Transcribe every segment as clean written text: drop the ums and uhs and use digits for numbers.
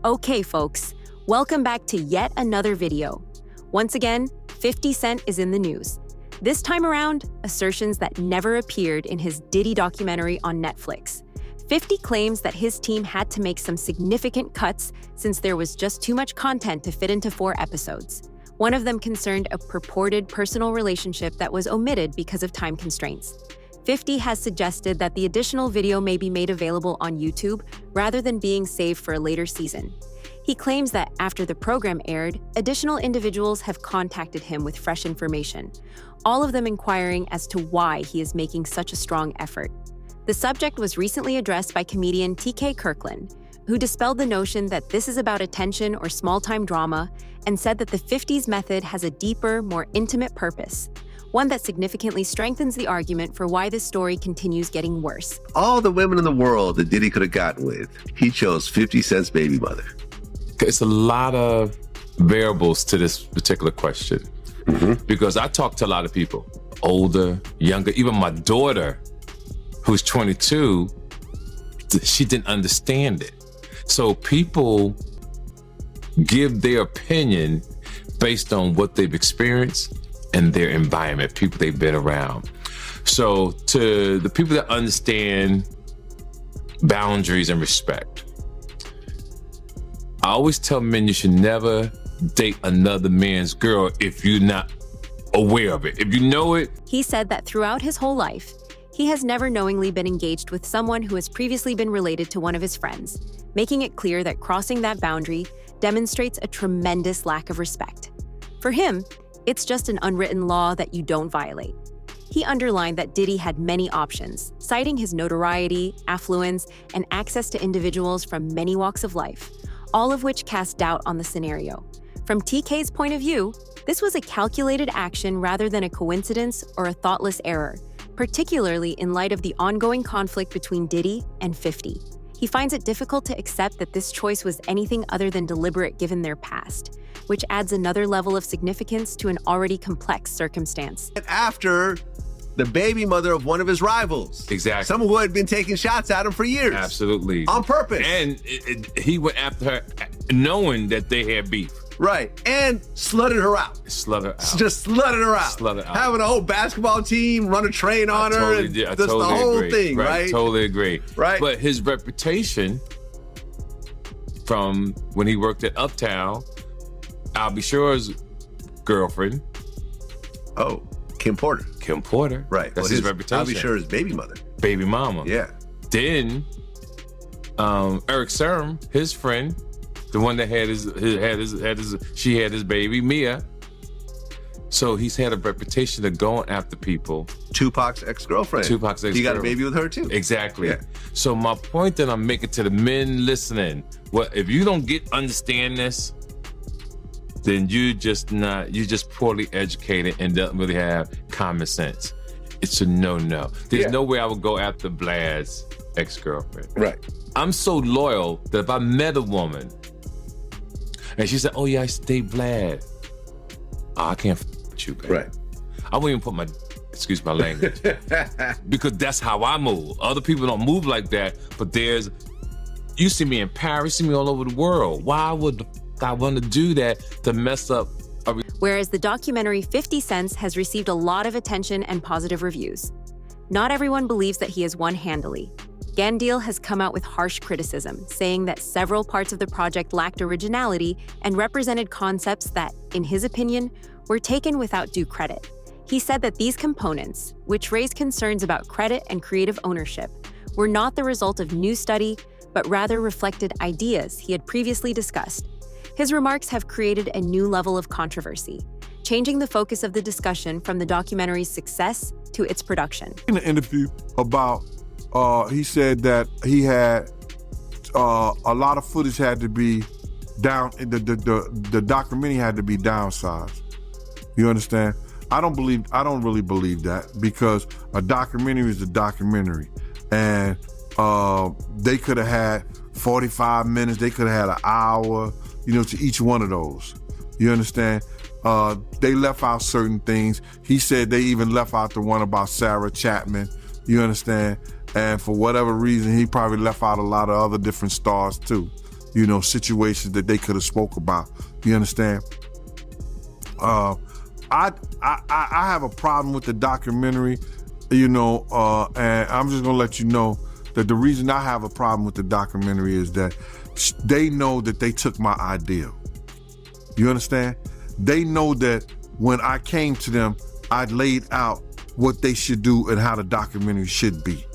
Okay, folks, welcome back to yet another video. Once again, 50 Cent is in the news. This time around, assertions that never appeared in his Diddy documentary on Netflix. 50 claims that his team had to make some significant cuts since there was just too much content to fit into 4 episodes. One of them concerned a purported personal relationship that was omitted because of time constraints. 50 has suggested that the additional video may be made available on YouTube rather than being saved for a later season. He claims that after the program aired, additional individuals have contacted him with fresh information, all of them inquiring as to why he is making such a strong effort. The subject was recently addressed by comedian TK Kirkland, who dispelled the notion that this is about attention or small-time drama and said that the 50s method has a deeper, more intimate purpose, one that significantly strengthens the argument for why this story continues getting worse. All the women in the world that Diddy could have gotten with, he chose 50 Cent's baby mother. It's a lot of variables to this particular question. Because I talk to a lot of people, older, younger, even my daughter, who's 22, she didn't understand it. So people give their opinion based on what they've experienced and their environment, people they've been around. So to the people that understand boundaries and respect, I always tell men you should never date another man's girl if you're not aware of it. If you know it. He said that throughout his whole life, he has never knowingly been engaged with someone who has previously been related to one of his friends, making it clear that crossing that boundary demonstrates a tremendous lack of respect. For him, it's just an unwritten law that you don't violate. He underlined that Diddy had many options, citing his notoriety, affluence, and access to individuals from many walks of life, all of which cast doubt on the scenario. From TK's point of view, this was a calculated action rather than a coincidence or a thoughtless error, particularly in light of the ongoing conflict between Diddy and 50. He finds it difficult to accept that this choice was anything other than deliberate given their past, which adds another level of significance to an already complex circumstance. After the baby mother of one of his rivals. Exactly. Someone who had been taking shots at him for years. Absolutely. On purpose. And he went after her knowing that they had beef. Right. And slutted her out. Slutted her out. Just slutted her out. Slutted out. Having a whole basketball team run a train on her. Totally and did. I just totally the whole agree. thing, right? Totally agree. Right. But his reputation from when he worked at Uptown, I'll be sure's girlfriend. Oh, Kim Porter. Kim Porter. Right. That's his reputation. I'll be sure his baby mother. Baby mama. Yeah. Then Eric Serum, his friend, the one that had she had his baby, Mia. So he's had a reputation of going after people. Tupac's ex-girlfriend. Tupac's ex-girlfriend. He got a baby with her too. Exactly. Yeah. So my point that I'm making to the men listening, if you don't understand this, then you're just poorly educated and don't really have common sense. It's a no-no. There's no way I would go after Vlad's ex-girlfriend. Right. I'm so loyal that if I met a woman and she said, oh yeah, I stay Vlad. Oh, I can't with you, baby. Right. I won't even put excuse my language, because that's how I move. Other people don't move like that, but you see me in Paris, see me all over the world. Why would I want to do that to mess up? Whereas the documentary 50 Cents has received a lot of attention and positive reviews. Not everyone believes that he has won handily. Gandil has come out with harsh criticism, saying that several parts of the project lacked originality and represented concepts that, in his opinion, were taken without due credit. He said that these components, which raised concerns about credit and creative ownership, were not the result of new study, but rather reflected ideas he had previously discussed. His remarks have created a new level of controversy, changing the focus of the discussion from the documentary's success to its production. In an interview about, he said that he had a lot of footage had to be down, the documentary had to be downsized. You understand? I don't really believe that, because a documentary is a documentary, and they could have had 45 minutes, they could have had an hour, to each one of those. You understand? They left out certain things. He said they even left out the one about Sarah Chapman. You understand? And for whatever reason, he probably left out a lot of other different stars too. situations that they could have spoke about. You understand? I have a problem with the documentary, and I'm just gonna let you know that the reason I have a problem with the documentary is that they know that they took my idea. You understand? They know that when I came to them, I laid out what they should do and how the documentary should be.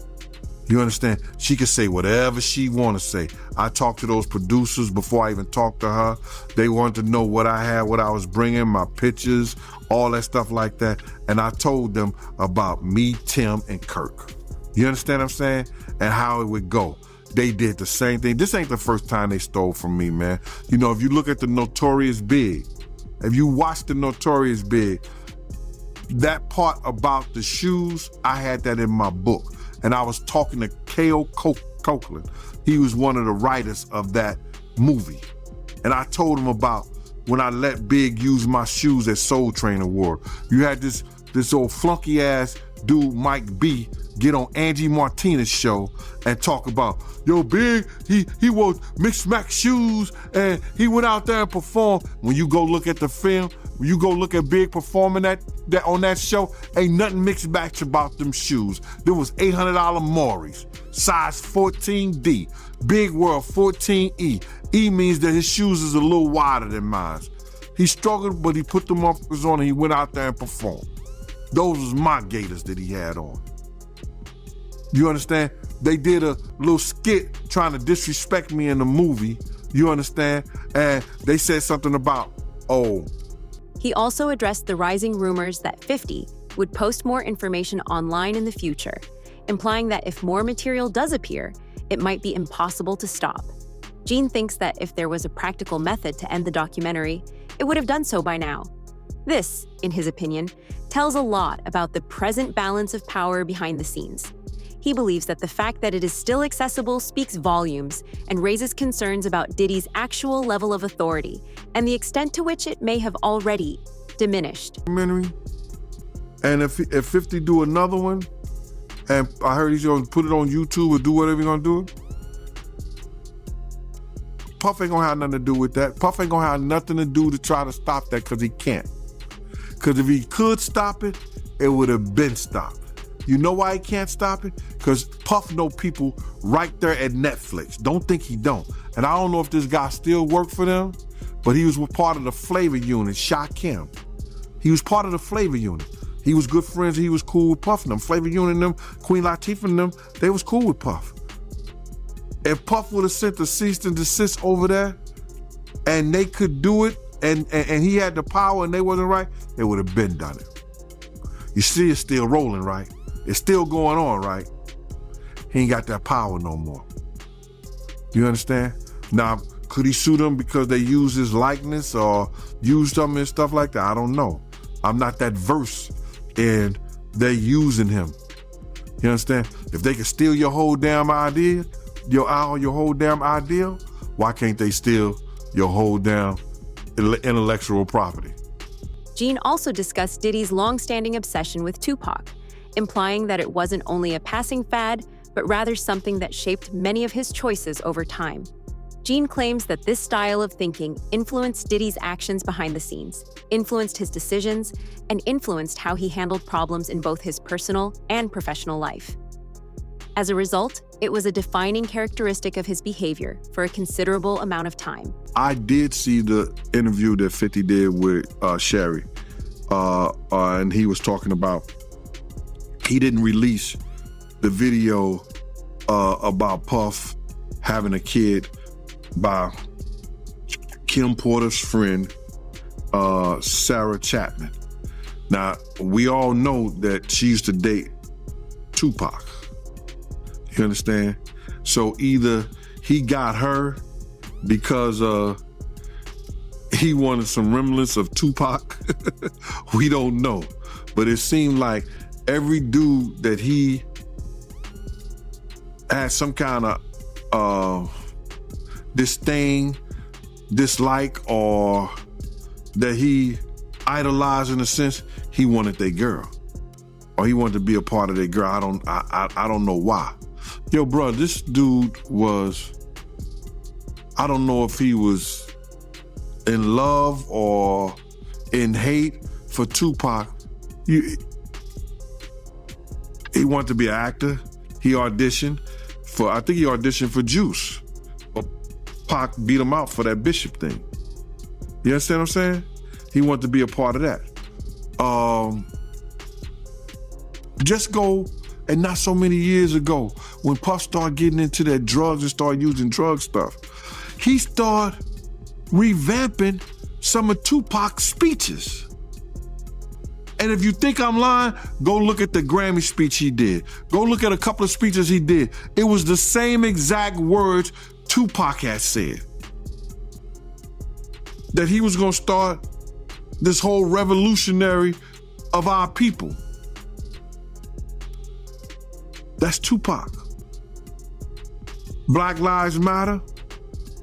You understand? She could say whatever she want to say. I talked to those producers before I even talked to her. They wanted to know what I had, what I was bringing, my pictures, all that stuff like that. And I told them about me, Tim, and Kirk. You understand what I'm saying? And how it would go. They did the same thing. This ain't the first time they stole from me, man. If you look at the Notorious Big, if you watch the Notorious Big, that part about the shoes, I had that in my book. And I was talking to K.O. Copeland. He was one of the writers of that movie. And I told him about when I let Big use my shoes at Soul Train Award. You had this old flunky ass dude, Mike B, get on Angie Martinez's show and talk about, yo, Big, he wore mixed max shoes and he went out there and performed. When you go look at the film, when you go look at Big performing that on that show, ain't nothing mixed match about them shoes. There was $800 Maury's, size 14D, Big World 14E. E means that his shoes is a little wider than mine. He struggled, but he put them on and he went out there and performed. Those was my Gators that he had on. You understand? They did a little skit trying to disrespect me in the movie. You understand? And they said something about, He also addressed the rising rumors that 50 would post more information online in the future, implying that if more material does appear, it might be impossible to stop. Gene thinks that if there was a practical method to end the documentary, it would have done so by now. This, in his opinion, tells a lot about the present balance of power behind the scenes. He believes that the fact that it is still accessible speaks volumes and raises concerns about Diddy's actual level of authority and the extent to which it may have already diminished. And if 50 do another one, and I heard he's gonna put it on YouTube or do whatever he's gonna do, Puff ain't gonna have nothing to do with that. Puff ain't gonna have nothing to do to try to stop that because he can't. Because if he could stop it, it would have been stopped. You know why he can't stop it? Because Puff know people right there at Netflix. Don't think he don't. And I don't know if this guy still work for them, but he was part of the Flavor Unit, Shakim. He was part of the Flavor Unit. He was good friends. He was cool with Puff and them. Flavor Unit and them, Queen Latifah and them, they was cool with Puff. If Puff would have sent the cease and desist over there and they could do it and he had the power and they wasn't right, they would have been done it. You see it's still rolling, right? It's still going on, right? He ain't got that power no more. You understand? Now, could he sue them because they use his likeness or use them and stuff like that? I don't know. I'm not that versed in they using him. You understand? If they can steal your whole damn idea, your whole damn ideal, why can't they steal your whole damn intellectual property? Gene also discussed Diddy's long-standing obsession with Tupac, implying that it wasn't only a passing fad, but rather something that shaped many of his choices over time. Gene claims that this style of thinking influenced Diddy's actions behind the scenes, influenced his decisions, and influenced how he handled problems in both his personal and professional life. As a result, it was a defining characteristic of his behavior for a considerable amount of time. I did see the interview that 50 did with Sherry, and he was talking about he didn't release the video about Puff having a kid by Kim Porter's friend, Sarah Chapman. Now, we all know that she used to date Tupac. You understand? So either he got her because he wanted some remnants of Tupac. We don't know. But it seemed like every dude that he had some kind of disdain, dislike, or that he idolized in a sense, he wanted their girl. Or he wanted to be a part of their girl. I don't know why. Yo, bro, this dude was I don't know if he was in love or in hate for Tupac. He wanted to be an actor. He auditioned for Juice. Pac beat him out for that Bishop thing. You understand what I'm saying? He wanted to be a part of that. Just go, and not so many years ago, when Puff started getting into that drugs and started using drug stuff, he started revamping some of Tupac's speeches. And if you think I'm lying, go look at the Grammy speech he did. Go look at a couple of speeches he did. It was the same exact words Tupac had said. That he was gonna start this whole revolutionary of our people. That's Tupac. Black Lives Matter,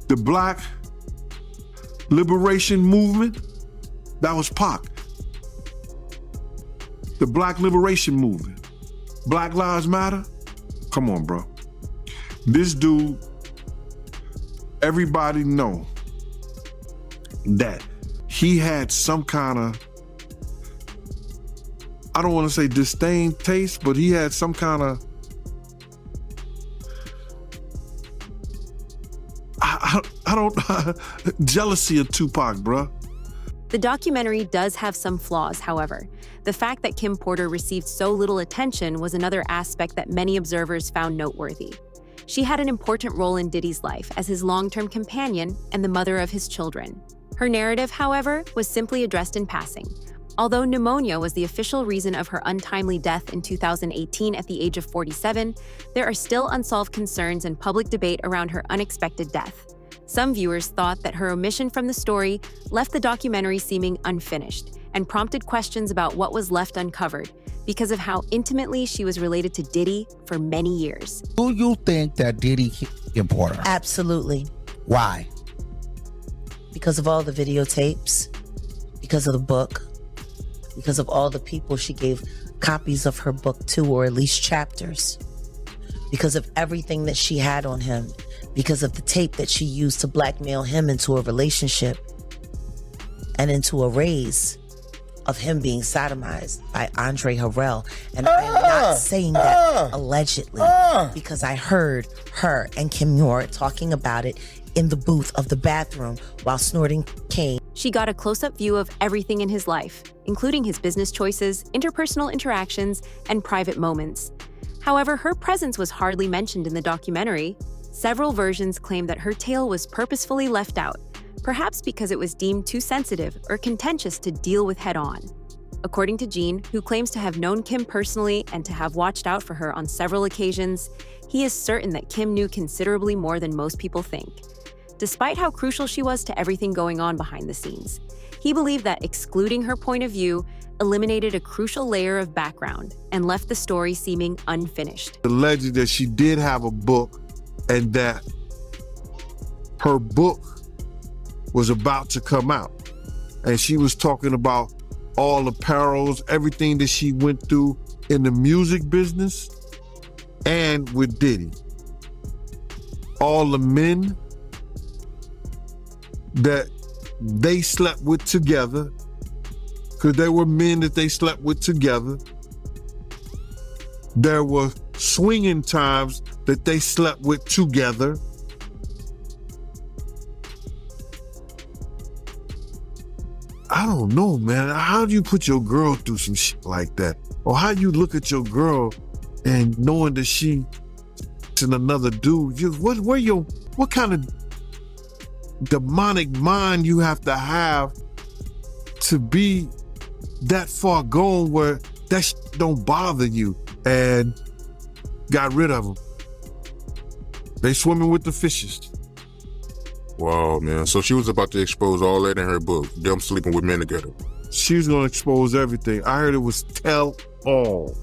the Black Liberation Movement, that was Pac. The Black Liberation Movement. Black Lives Matter? Come on, bro. This dude, everybody know that he had some kind of, I don't want to say disdain taste, but he had some kind of, I don't, jealousy of Tupac, bro. The documentary does have some flaws, however. The fact that Kim Porter received so little attention was another aspect that many observers found noteworthy. She had an important role in Diddy's life as his long-term companion and the mother of his children. Her narrative, however, was simply addressed in passing. Although pneumonia was the official reason of her untimely death in 2018 at the age of 47, there are still unsolved concerns and public debate around her unexpected death. Some viewers thought that her omission from the story left the documentary seeming unfinished and prompted questions about what was left uncovered because of how intimately she was related to Diddy for many years. Do you think that Diddy Kim Porter? Absolutely. Why? Because of all the videotapes, because of the book, because of all the people she gave copies of her book to, or at least chapters, because of everything that she had on him, because of the tape that she used to blackmail him into a relationship and into a raise of him being sodomized by Andre Harrell. And I am not saying that allegedly, because I heard her and Kim Muir talking about it in the booth of the bathroom while snorting cane. She got a close-up view of everything in his life, including his business choices, interpersonal interactions, and private moments. However, her presence was hardly mentioned in the documentary. Several versions claim that her tale was purposefully left out, perhaps because it was deemed too sensitive or contentious to deal with head-on. According to Gene, who claims to have known Kim personally and to have watched out for her on several occasions, he is certain that Kim knew considerably more than most people think. Despite how crucial she was to everything going on behind the scenes, he believed that excluding her point of view eliminated a crucial layer of background and left the story seeming unfinished. Alleged that she did have a book and that her book was about to come out. And she was talking about all the perils, everything that she went through in the music business and with Diddy. All the men that they slept with together, because there were men that they slept with together. There were swinging times that they slept with together. I don't know, man. How do you put your girl through some shit like that? Or how you look at your girl and knowing that she's another dude? What kind of demonic mind you have to be that far gone where that shit don't bother you? And got rid of them. They swimming with the fishes. Wow, man. So she was about to expose all that in her book, them sleeping with men together. She was gonna expose everything. I heard it was tell all.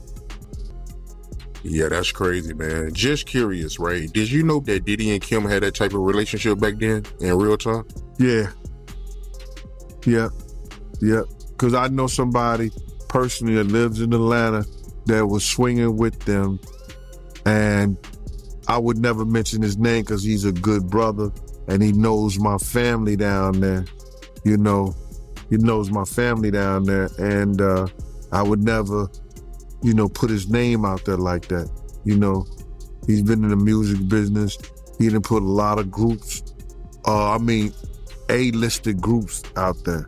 Yeah, that's crazy, man. Just curious, right? Did you know that Diddy and Kim had that type of relationship back then in real time? Yeah. Because I know somebody personally that lives in Atlanta that was swinging with them, and I would never mention his name because he's a good brother and he knows my family down there. You know, he knows my family down there, and I would never, put his name out there like that. He's been in the music business. He done put a lot of groups, A-listed groups out there,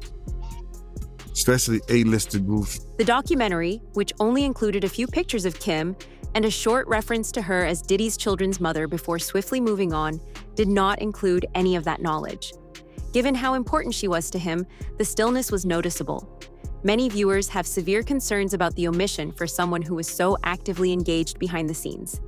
especially A-listed groups. The documentary, which only included a few pictures of Kim and a short reference to her as Diddy's children's mother before swiftly moving on, did not include any of that knowledge. Given how important she was to him, the stillness was noticeable. Many viewers have severe concerns about the omission for someone who was so actively engaged behind the scenes.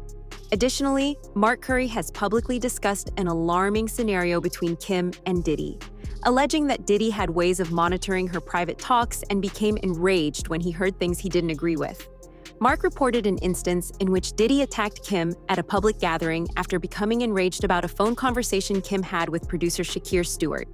Additionally, Mark Curry has publicly discussed an alarming scenario between Kim and Diddy, alleging that Diddy had ways of monitoring her private talks and became enraged when he heard things he didn't agree with. Mark reported an instance in which Diddy attacked Kim at a public gathering after becoming enraged about a phone conversation Kim had with producer Shakir Stewart.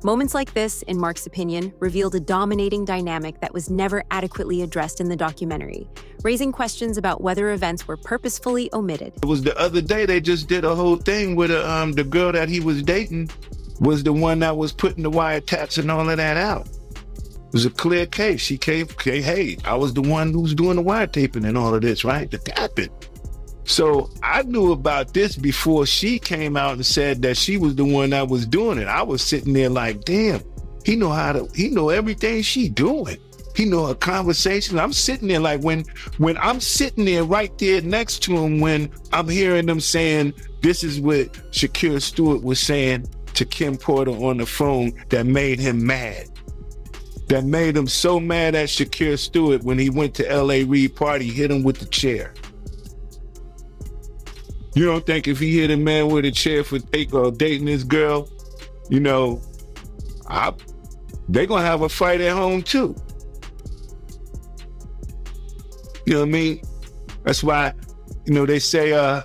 Moments like this, in Mark's opinion, revealed a dominating dynamic that was never adequately addressed in the documentary, raising questions about whether events were purposefully omitted. It was the other day they just did a whole thing with the girl that he was dating was the one that was putting the wiretaps and all of that out. It was a clear case. She came, okay, hey, I was the one who was doing the wiretapping and all of this, right? The tapping. So I knew about this before she came out and said that she was the one that was doing it. I was sitting there like, damn, he know everything she doing. He know her conversation. I'm sitting there like when I'm sitting there right there next to him, when I'm hearing them saying, this is what Shakir Stewart was saying to Kim Porter on the phone that made him mad. That made him so mad at Shakir Stewart when he went to L.A. Reid party, hit him with the chair. You don't think if he hit a man with a chair for dating this girl, they gonna have a fight at home too. You know what I mean? That's why, they say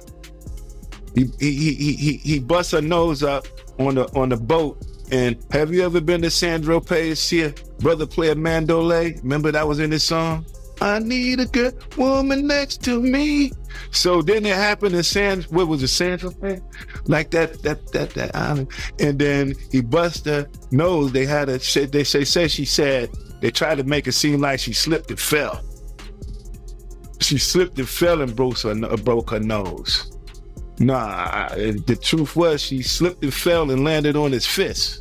he busts her nose up on the boat. And have you ever been to Sandro Pay's see a brother play a mandolay? Remember that was in his song? I need a good woman next to me. So then it happened in Sandro Pay? Like that island. And then he bust her nose. They tried to make it seem like she slipped and fell. She slipped and fell and broke her nose. Nah, the truth was she slipped and fell and landed on his fist.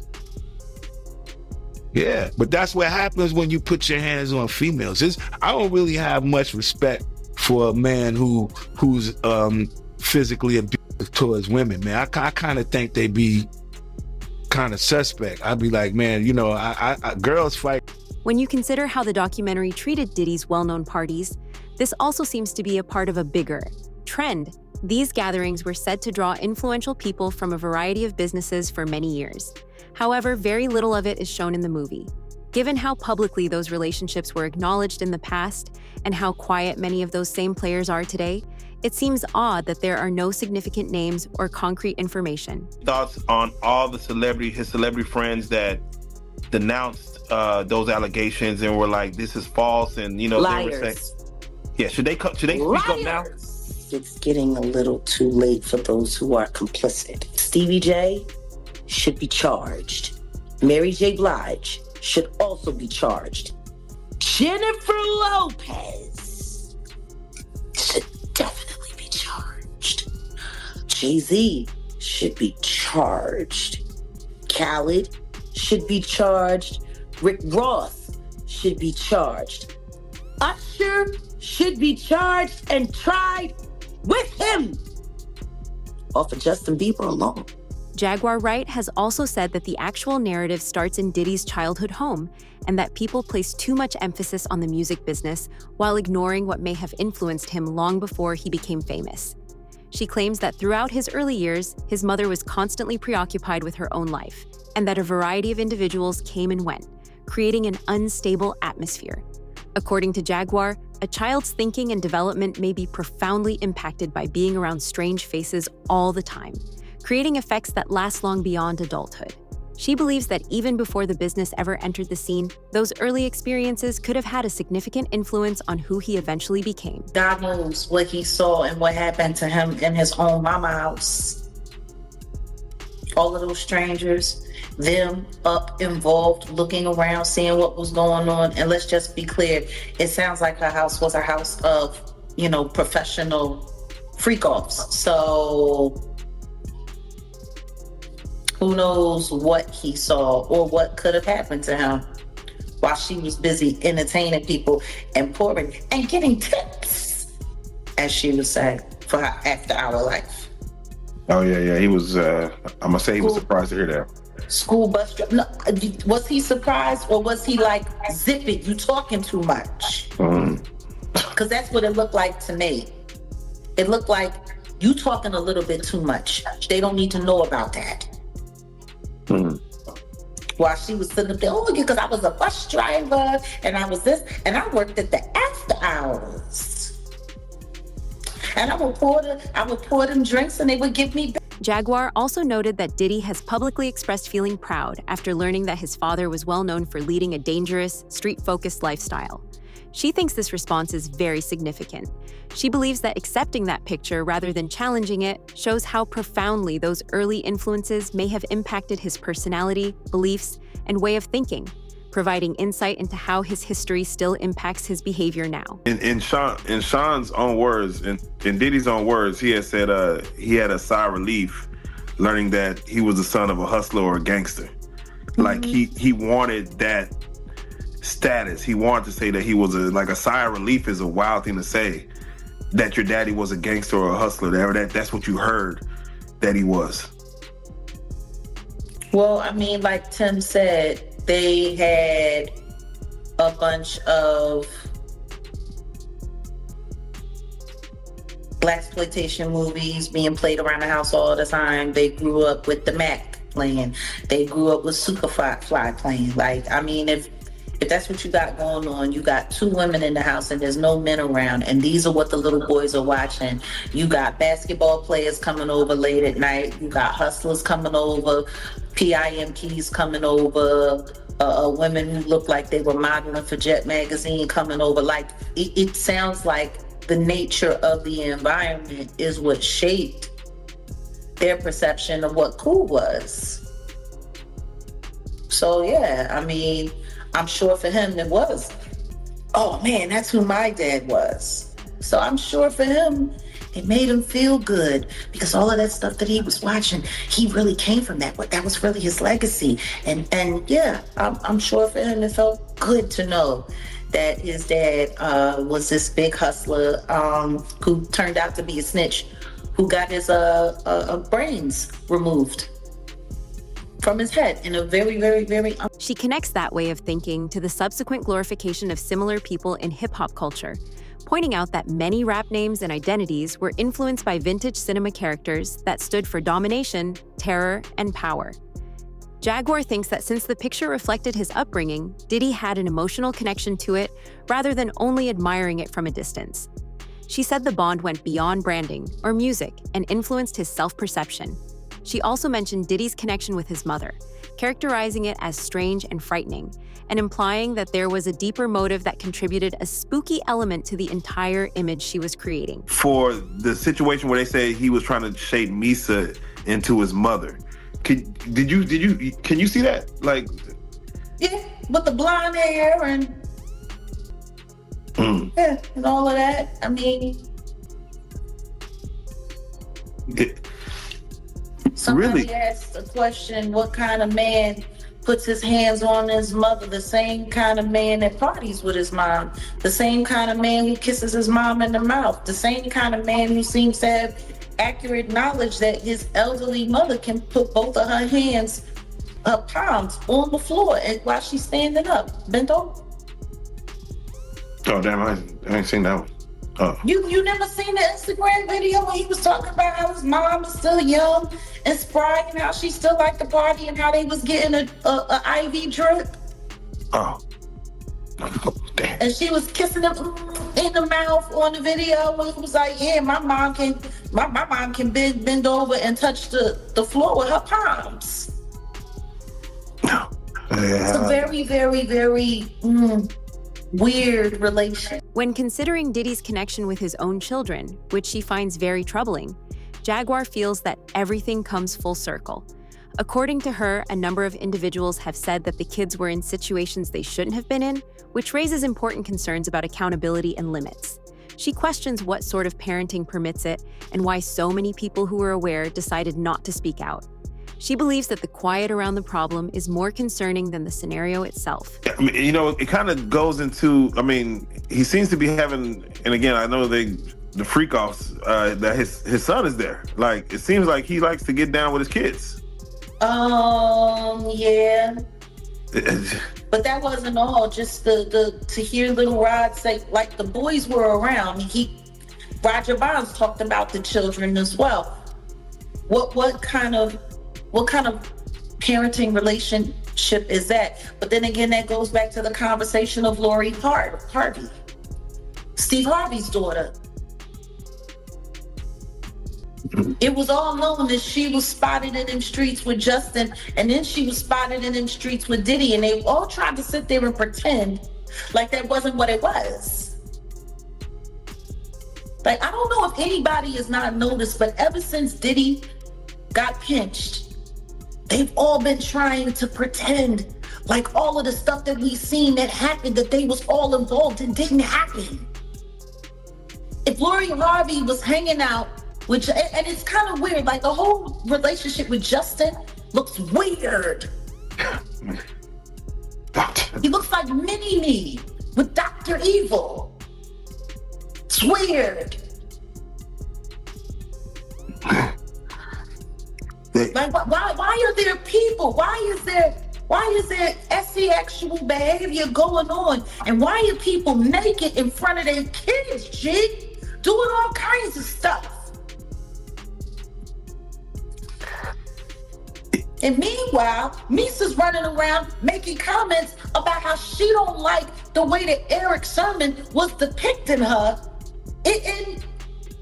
Yeah, but that's what happens when you put your hands on females. I don't really have much respect for a man who's physically abusive towards women, man. I kind of think they be kind of suspect. I'd be like, man, girls fight. When you consider how the documentary treated Diddy's well-known parties, this also seems to be a part of a bigger trend. These gatherings were said to draw influential people from a variety of businesses for many years. However, very little of it is shown in the movie. Given how publicly those relationships were acknowledged in the past and how quiet many of those same players are today, it seems odd that there are no significant names or concrete information. Thoughts on all the his celebrity friends that denounced those allegations and were like, this is false, and liars. They were saying, yeah, should they speak up now? It's getting a little too late for those who are complicit. Stevie J should be charged. Mary J. Blige should also be charged. Jennifer Lopez should definitely be charged. Jay-Z should be charged. Khaled should be charged. Rick Ross should be charged. Usher should be charged and tried with him. Or for Justin Bieber alone. Jaguar Wright has also said that the actual narrative starts in Diddy's childhood home and that people place too much emphasis on the music business while ignoring what may have influenced him long before he became famous. She claims that throughout his early years, his mother was constantly preoccupied with her own life and that a variety of individuals came and went, creating an unstable atmosphere. According to Jaguar, a child's thinking and development may be profoundly impacted by being around strange faces all the time, creating effects that last long beyond adulthood. She believes that even before the business ever entered the scene, those early experiences could have had a significant influence on who he eventually became. God knows what he saw and what happened to him in his own mama house. all of those strangers, them up involved, looking around, seeing what was going on. And let's just be clear, it sounds like her house was a house of, professional freak-offs. So who knows what he saw or what could have happened to him while she was busy entertaining people and pouring and getting tips, as she would say, for her after-hour life. Oh yeah. He was. I'm gonna say he was surprised to hear that. School bus driver. No, was he surprised or was he like, zip it, you talking too much? Because that's what it looked like to me. It looked like you talking a little bit too much. They don't need to know about that. While she was sitting up there, because I was a bus driver and I was this, and I worked at the after hours. And I would pour them drinks and they would give me. Jaguar also noted that Diddy has publicly expressed feeling proud after learning that his father was well known for leading a dangerous, street-focused lifestyle. She thinks this response is very significant. She believes that accepting that picture rather than challenging it shows how profoundly those early influences may have impacted his personality, beliefs, and way of thinking, providing insight into how his history still impacts his behavior now. In Sean's own words, in Diddy's own words, he had said he had a sigh of relief learning that he was the son of a hustler or a gangster. Like he wanted that status. He wanted to say that he was a sigh of relief is a wild thing to say, that your daddy was a gangster or a hustler. That's what you heard that he was. Well, I mean, like Tim said, they had a bunch of blaxploitation movies being played around the house all the time. They grew up with the Mac playing. They grew up with Superfly playing. Like, I mean, if that's what you got going on, you got two women in the house and there's no men around, and these are what the little boys are watching. You got basketball players coming over late at night. You got hustlers coming over, PIMPs coming over, women who look like they were modeling for Jet Magazine coming over. Like, it sounds like the nature of the environment is what shaped their perception of what cool was. So yeah, I mean, I'm sure for him it was, oh man, that's who my dad was. So I'm sure for him, it made him feel good because all of that stuff that he was watching, he really came from that. That was really his legacy. And yeah, I'm sure for him it felt good to know that his dad was this big hustler who turned out to be a snitch, who got his brains removed from his head in a very, very, very... She connects that way of thinking to the subsequent glorification of similar people in hip-hop culture, pointing out that many rap names and identities were influenced by vintage cinema characters that stood for domination, terror, and power. Jaguar thinks that since the picture reflected his upbringing, Diddy had an emotional connection to it rather than only admiring it from a distance. She said the bond went beyond branding or music and influenced his self-perception. She also mentioned Diddy's connection with his mother, characterizing it as strange and frightening, and implying that there was a deeper motive that contributed a spooky element to the entire image she was creating. For the situation where they say he was trying to shape Misa into his mother, can you see that? Like, yeah, with the blonde hair and yeah, and all of that. I mean, somebody really asked a question: what kind of man puts his hands on his mother? The same kind of man that parties with his mom, the same kind of man who kisses his mom in the mouth, the same kind of man who seems to have accurate knowledge that his elderly mother can put both of her hands, her palms, on the floor and while she's standing up, bent over. Oh damn, I ain't seen that one. Oh. You never seen the Instagram video where he was talking about how his mom is still young and spry and how she still liked to party and how they was getting a IV drip? Oh. Damn. And she was kissing him in the mouth on the video. And it was like, yeah, my mom can bend over and touch the floor with her palms. No. It's a very, very, very weird relation. When considering Diddy's connection with his own children, which she finds very troubling, Jaguar feels that everything comes full circle. According to her, a number of individuals have said that the kids were in situations they shouldn't have been in, which raises important concerns about accountability and limits. She questions what sort of parenting permits it and why so many people who were aware decided not to speak out. She believes that the quiet around the problem is more concerning than the scenario itself. I mean, you know, it kind of goes into, I mean, he seems to be having, and again, I know the freak offs, that his son is there. Like, it seems like he likes to get down with his kids. Yeah. But that wasn't all. Just to hear Little Rod say, like, the boys were around. Roger Bonds talked about the children as well. What kind of parenting relationship is that? But then again, that goes back to the conversation of Lori Harvey, Steve Harvey's daughter. It was all known that she was spotted in them streets with Justin, and then she was spotted in them streets with Diddy, and they all tried to sit there and pretend like that wasn't what it was. Like, I don't know if anybody has not noticed, but ever since Diddy got pinched, they've all been trying to pretend like all of the stuff that we've seen that happened, that they was all involved and didn't happen. If Lori Harvey was hanging out, and it's kind of weird, like the whole relationship with Justin looks weird. He looks like Mini-Me with Dr. Evil. It's weird. Like, why are there people? Why is there sexual behavior going on? And why are people naked in front of their kids, G? Doing all kinds of stuff. And meanwhile, Misa's running around making comments about how she don't like the way that Eric Sermon was depicting her in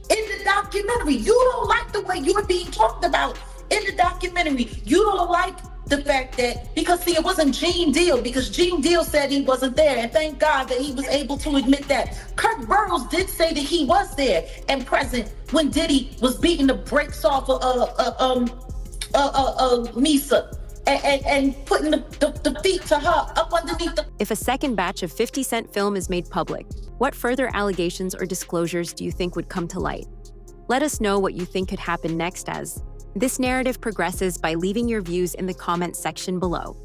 the documentary. You don't like the way you're being talked about in the documentary. You don't like the fact that, because see, it wasn't Gene Deal, because Gene Deal said he wasn't there, and thank God that he was able to admit that. Kirk Burrows did say that he was there and present when Diddy was beating the brakes off Misa and putting the feet to her up underneath the... If a second batch of 50 Cent film is made public, what further allegations or disclosures do you think would come to light? Let us know what you think could happen next, as this narrative progresses by leaving your views in the comments section below.